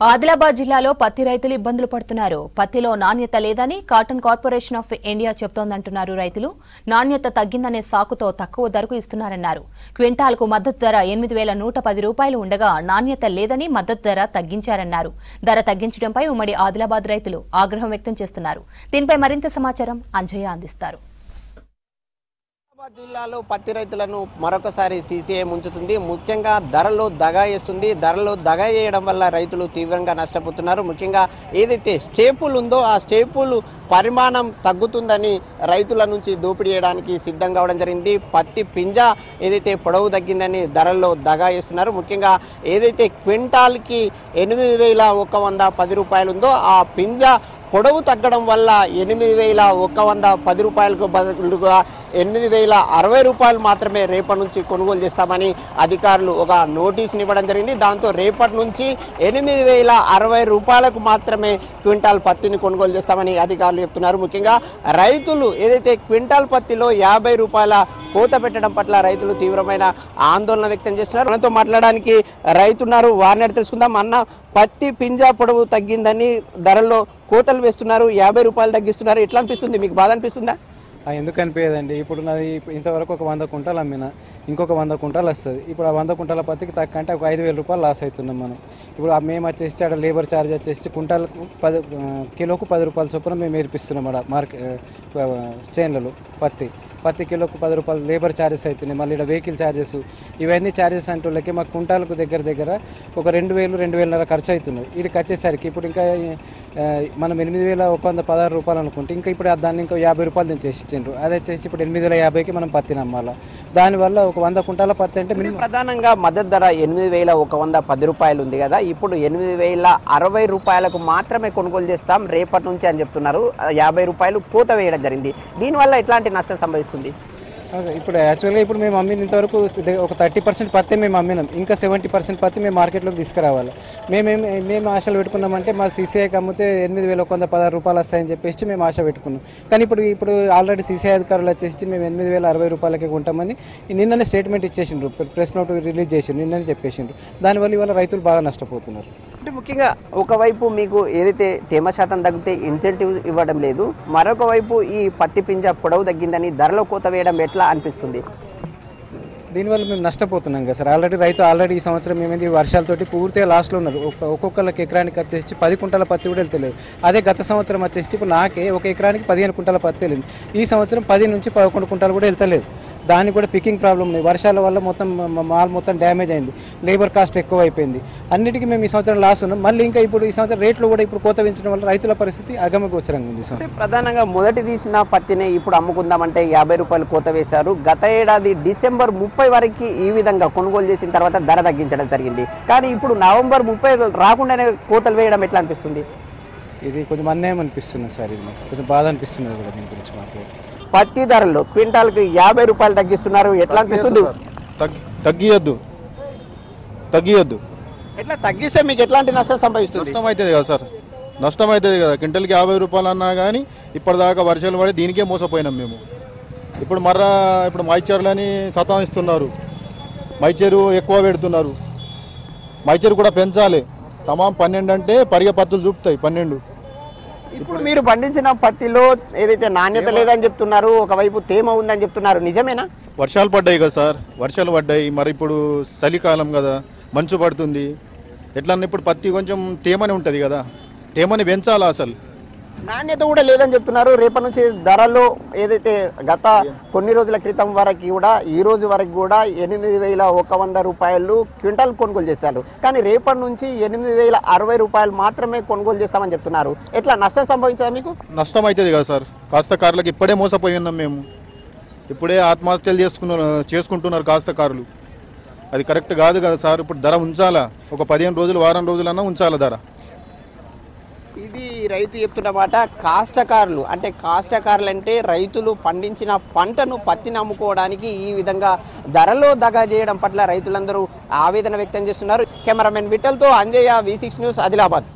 ఆదిలాబాద్ జిల్లాలో పత్తి రైతులు ఇబ్బందులు పడుతున్నారు. పత్తిలో నాణ్యత లేదని కాటన్ కార్పొరేషన్ ఆఫ్ ఇండియా చెప్తోందంటున్నారు రైతులు. నాణ్యత తగ్గిందనే సాకుతో తక్కువ ధరకు ఇస్తున్నారన్నారు. క్వింటాల్కు మద్దతు ధర 8,110 రూపాయలు ఉండగా నాణ్యత లేదని మద్దతు ధర తగ్గించారన్నారు. ధర తగ్గించడంపై ఉమ్మడి ఆదిలాబాద్ రైతులు ఆగ్రహం వ్యక్తం చేస్తున్నారు. దీనిపై మరింత సమాచారం అంజయ్య అందిస్తారు. జిల్లాలో పత్తి రైతులను మరొకసారి సీసీఐ ముంచుతుంది. ముఖ్యంగా ధరలో దగా చేస్తుంది. ధరలో దగా చేయడం వల్ల రైతులు తీవ్రంగా నష్టపోతున్నారు. ముఖ్యంగా ఏదైతే స్టేపుల్ ఉందో ఆ స్టేపుల్ పరిమాణం తగ్గుతుందని రైతుల నుంచి దోపిడీ చేయడానికి సిద్ధం కావడం జరిగింది. పత్తి పింజా ఏదైతే పొడవు తగ్గిందని ధరల్లో దగా చేస్తున్నారు. ముఖ్యంగా ఏదైతే క్వింటాల్కి 8,110 రూపాయలు ఉందో ఆ పింజా పొడవు తగ్గడం వల్ల 8,110 రూపాయలకు బదులుగా 8,060 రూపాయలు మాత్రమే రేపటి నుంచి కొనుగోలు చేస్తామని అధికారులు ఒక నోటీసుని ఇవ్వడం జరిగింది. దాంతో రేపటి నుంచి 8,060 రూపాయలకు మాత్రమే క్వింటాల్ పత్తిని కొనుగోలు చేస్తామని అధికారులు చెప్తున్నారు. ముఖ్యంగా రైతులు ఏదైతే క్వింటాల్ పత్తిలో 50 రూపాయల కోత పెట్టడం పట్ల రైతులు తీవ్రమైన ఆందోళన వ్యక్తం చేస్తున్నారు. మనతో మాట్లాడడానికి రైతున్నారు, వారిని తెలుసుకుందాం. అన్న, పత్తి పింజా పొడవు తగ్గిందని ధరల్లో కోతలు వేస్తున్నారు, 50 రూపాయలు తగ్గిస్తున్నారు. ఎట్లా అనిపిస్తుంది? మీకు బాధ అనిపిస్తుందా? ఎందుకు అనిపించదండి. ఇప్పుడు నాది ఇంతవరకు ఒక 100 కుంటాలు అమ్మిన, ఇంకొక 100 కుంటాలు వస్తుంది. ఇప్పుడు ఆ 100 కుంటాల పత్తికి తక్కువ అంటే ఒక 5,000 రూపాయలు లాస్ అవుతున్నాం మనం. ఇప్పుడు మేము వచ్చేసి ఆడ లేబర్ ఛార్జ్ వచ్చేసి కుంటాలకు కిలోకు 10 రూపాయల చొప్పున మేము ఏర్పిస్తున్నాం ఆడ చేన్లలో. పత్తి కిలోకు 10 రూపాయలు లేబర్ ఛార్జెస్ అవుతున్నాయి. మళ్ళీ ఇక్కడ వెహికల్ ఛార్జెస్, ఇవన్నీ ఛార్జెస్ అంటూళ్ళకి మాకు కుంటాలకు దగ్గర ఒక 2,000, 2,500 ఖర్చు అవుతున్నది. వీడికి వచ్చేసరికి ఇప్పుడు ఇంకా మనం 8,116 రూపాయలు అనుకుంటే ఇంకా ఇప్పుడు దాన్ని ఇంకా 50 రూపాయలు తెచ్చేసి ఇచ్చిండ్రు. అదే వచ్చేసి ఇప్పుడు 8,050కి మనం పత్తి నమ్మాలి. దానివల్ల ఒక 100 కుంటాల పత్తి అంటే ప్రధానంగా మద్దతు ధర 8,110 రూపాయలు ఉంది కదా, ఇప్పుడు 8,060 రూపాయలకు మాత్రమే కొనుగోలు చేస్తాం రేపటి నుంచి అని చెప్తున్నారు. 50 రూపాయలు కోత వేయడం జరిగింది. దీనివల్ల ఎట్లాంటి నష్టం సంభవిస్తుంది? ఇప్పుడు యాక్చువల్గా ఇప్పుడు మేము అమ్మిన ఇంతవరకు ఒక 30% పత్తి మేము అమ్మినాం. ఇంకా 70% పత్తి మేము మార్కెట్లోకి తీసుకురావాలి. మేము ఆశలు పెట్టుకున్నామంటే మా సీసీఐకి అమ్మితే 8,110 రూపాయలు వస్తాయని చెప్పేసి మేము ఆశ పెట్టుకున్నాం. కానీ ఇప్పుడు ఆల్రెడీ సీసీఐ అధికారులు వచ్చేసి మేము 8,060 రూపాయలకి కొంటామని నిన్ననే స్టేట్మెంట్ ఇచ్చేసిండ్రు, ప్రెస్ నోట్ రిలీజ్ చేసిండ్రు, నిన్ననే చెప్పేసిండ్రు. దానివల్ల ఇవాళ రైతులు బాగా నష్టపోతున్నారు. అంటే ముఖ్యంగా ఒకవైపు మీకు ఏదైతే తేమ శాతం తగ్గితే ఇన్సెంటివ్ ఇవ్వడం లేదు, మరొక వైపు ఈ పత్తి పింజ పొడవు తగ్గిందని ధరలో కోత వేయడం ఎట్లా అనిపిస్తుంది? దీనివల్ల మేము నష్టపోతున్నాం కదా సార్. రైతు ఈ సంవత్సరం ఏమైంది, వర్షాలతోటి పూర్తిగా లాస్ట్లో ఉన్నారు. ఒక్కొక్కరికి ఎకరానికి వచ్చేసి 10 కుంటాల పత్తి కూడా వెళ్తలేదు. అదే గత సంవత్సరం వచ్చేసి ఇప్పుడు నాకే ఒక ఎకరానికి 15 కుంటాల పత్తి వెళ్ళింది. ఈ సంవత్సరం 10 నుంచి 11 కుంటాలు కూడా వెళ్తలేదు. దానికి కూడా పికింగ్ ప్రాబ్లం ఉంది. వర్షాల వల్ల మాల్ మొత్తం డ్యామేజ్ అయింది. లేబర్ కాస్ట్ ఎక్కువ అయిపోయింది. అన్నిటికీ మేము ఈ సంవత్సరం లాస్ ఉన్నాం. మళ్ళీ ఇంకా ఇప్పుడు ఈ సంవత్సరం రేట్లు కూడా ఇప్పుడు కోత పెంచడం వల్ల రైతుల పరిస్థితి అగమగోచరంగా ఉంది. ప్రధానంగా మొదటి తీసిన పత్తిని ఇప్పుడు అమ్ముకుందామంటే 50 రూపాయలు కోత వేశారు. గత ఏడాది డిసెంబర్ 30 వరకు ఈ విధంగా కొనుగోలు చేసిన తర్వాత ధర తగ్గించడం జరిగింది. కానీ ఇప్పుడు నవంబర్ 30 రాకుండానే కోతలు వేయడం ఎట్లా అనిపిస్తుంది? ఇది కొంచెం అన్యాయం అనిపిస్తుంది సార్. ఇది కొంచెం బాధ అనిపిస్తున్నది కూడా దీని గురించి మాట్లాడి. పత్తి ధరల్లో క్వింటాల్కి 50 రూపాయలు తగ్గిస్తున్నారు. ఎట్లా అనిపిస్తుంది? తగ్గియద్దు. ఎట్లా తగ్గిస్తే మీకు ఎట్లాంటి నష్టం సంభవిస్తుంది? నష్టం అవుతుంది కదా సార్, నష్టం అవుతుంది కదా. క్వింటల్కి 50 రూపాయలు అన్నా కానీ ఇప్పటిదాకా వర్షాలు పడి దీనికే మోసపోయినాం మేము. ఇప్పుడు మైచర్లని సతాయిస్తున్నారు, మైచరు ఎక్కువ పెడుతున్నారు. మైచరు కూడా పెంచాలి. తమాం 12 అంటే పరిగె పత్తులు చూపుతాయి 12. ఇప్పుడు మీరు పండించిన పత్తిలో ఏదైతే నాణ్యత లేదని చెప్తున్నారు, ఒకవైపు తేమ ఉందని చెప్తున్నారు, నిజమేనా? వర్షాలు పడ్డాయి కదా సార్, వర్షాలు పడ్డాయి. మరి ఇప్పుడు చలికాలం కదా, మంచు పడుతుంది. ఎట్లా ఇప్పుడు పత్తి కొంచెం తేమని ఉంటుంది కదా, తేమని పెంచాలా. అసలు నాణ్యత కూడా లేదని చెప్తున్నారు. రేపటి నుంచి ధరలో ఏదైతే గత కొన్ని రోజుల క్రితం వరకు కూడా ఈ రోజు వరకు కూడా 8,110 రూపాయలు క్వింటాల్ కొనుగోలు చేశారు. కానీ రేపటి నుంచి 8,060 రూపాయలు మాత్రమే కొనుగోలు చేస్తామని చెప్తున్నారు. ఎట్లా నష్టం సంభవించదా మీకు? నష్టం అవుతుంది కదా సార్. కాస్తకారులకు ఇప్పుడే మోసపోయి ఉన్నాం మేము. ఇప్పుడే ఆత్మహత్యలు చేసుకుంటున్నారు కాస్తకారులు. అది కరెక్ట్ కాదు కదా సార్. ఇప్పుడు ధర ఉంచాలా, ఒక 15 రోజులు వారం రోజులన్నా ఉంచాలా ధర. ఇది రైతు చెప్తున్నమాట. కాష్టకారులు అంటే రైతులు పండించిన పంటను పత్తిని అమ్ముకోవడానికి ఈ విధంగా ధరలో దగా చేయడం పట్ల రైతులందరూ ఆవేదన వ్యక్తం చేస్తున్నారు. కెమెరామెన్ విఠల్తో అంజయ్య, V6 న్యూస్, ఆదిలాబాద్.